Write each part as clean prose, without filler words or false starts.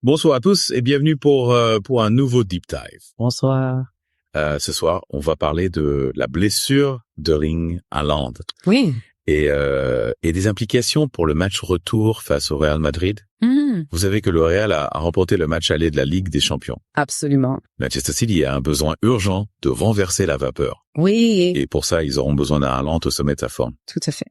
Bonsoir à tous et bienvenue pour un nouveau Deep Dive. Bonsoir. Ce soir, on va parler de la blessure d'Erling Haaland. Oui. Et des implications pour le match retour face au Real Madrid. Vous savez que le Real a remporté le match aller de la Ligue des Champions. Absolument. Manchester City a un besoin urgent de renverser la vapeur. Oui. Et pour ça, ils auront besoin d'un Haaland au sommet de sa forme. Tout à fait.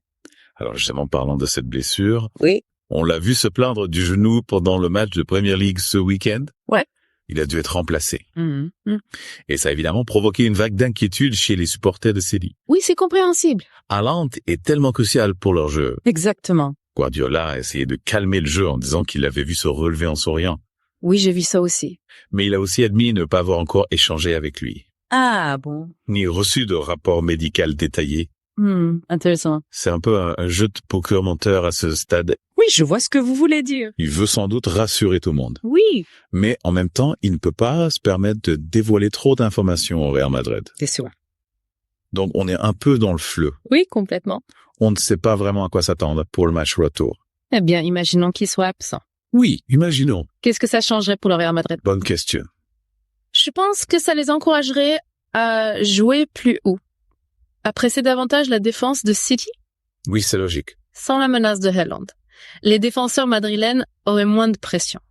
Alors justement, parlant de cette blessure, Oui. on l'a vu se plaindre du genou pendant le match de Premier League ce week-end. Ouais. Il a dû être remplacé. Mmh. Et ça a évidemment provoqué une vague d'inquiétude chez les supporters de City. Oui, c'est compréhensible. Haaland est tellement crucial pour leur jeu. Exactement. Guardiola a essayé de calmer le jeu en disant qu'il l'avait vu se relever en souriant. Oui, j'ai vu ça aussi. Mais il a aussi admis ne pas avoir encore échangé avec lui, Ah bon. ni reçu de rapport médical détaillé. Intéressant. C'est un peu un jeu de poker menteur à ce stade. Oui, je vois ce que vous voulez dire. Il veut sans doute rassurer tout le monde. Oui. Mais en même temps, il ne peut pas se permettre de dévoiler trop d'informations au Real Madrid. C'est sûr. Donc on est un peu dans le fleu. Oui, complètement. On ne sait pas vraiment à quoi s'attendre pour le match retour. Eh bien, imaginons qu'il soit absent. Oui, imaginons. Qu'est-ce que ça changerait pour le Real Madrid? Bonne question. Je pense que ça les encouragerait à jouer plus haut, à presser davantage la défense de City Oui, c'est logique. sans la menace de Haaland. Les défenseurs madrilènes auraient moins de pression.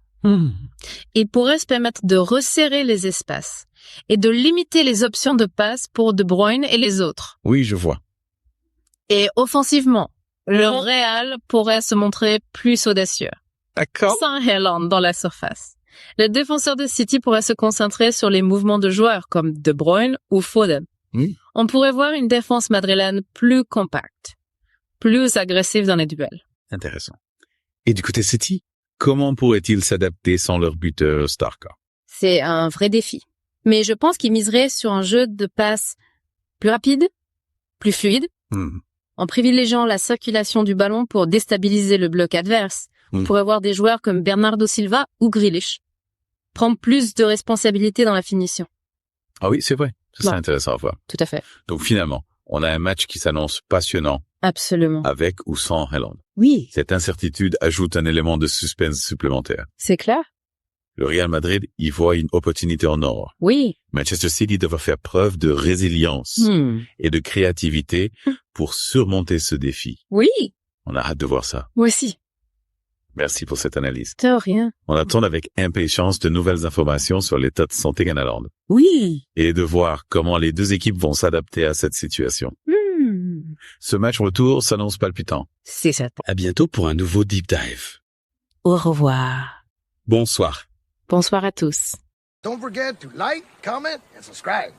Ils pourraient se permettre de resserrer les espaces et de limiter les options de passe pour De Bruyne et les autres. Oui, je vois. Et offensivement, le Real pourrait se montrer plus audacieux. D'accord. Sans Haaland dans la surface. Les défenseurs de City pourraient se concentrer sur les mouvements de joueurs comme De Bruyne ou Foden. On pourrait voir une défense madrilène plus compacte, plus agressive dans les duels. Intéressant. Et du côté City, comment pourraient-ils s'adapter sans leur buteur Starka? C'est un vrai défi. Mais je pense qu'ils miseraient sur un jeu de passe plus rapide, plus fluide, en privilégiant la circulation du ballon pour déstabiliser le bloc adverse. On pourrait voir des joueurs comme Bernardo Silva ou Grealish prendre plus de responsabilités dans la finition. Ah oui, c'est vrai. C'est intéressant à voir. Tout à fait. Donc finalement, on a un match qui s'annonce passionnant. Absolument. Avec ou sans Haaland. Oui. Cette incertitude ajoute un élément de suspense supplémentaire. C'est clair. Le Real Madrid y voit une opportunité en or. Oui. Manchester City devra faire preuve de résilience et de créativité pour surmonter ce défi. Oui. On a hâte de voir ça. Moi aussi. Merci pour cette analyse. De rien. On attend avec impatience de nouvelles informations sur l'état de santé d'Haaland. Oui. Et de voir comment les deux équipes vont s'adapter à cette situation. Ce match retour s'annonce palpitant. C'est certain. À bientôt pour un nouveau Deep Dive. Au revoir. Bonsoir. Bonsoir à tous. Don't forget to like, comment, and subscribe.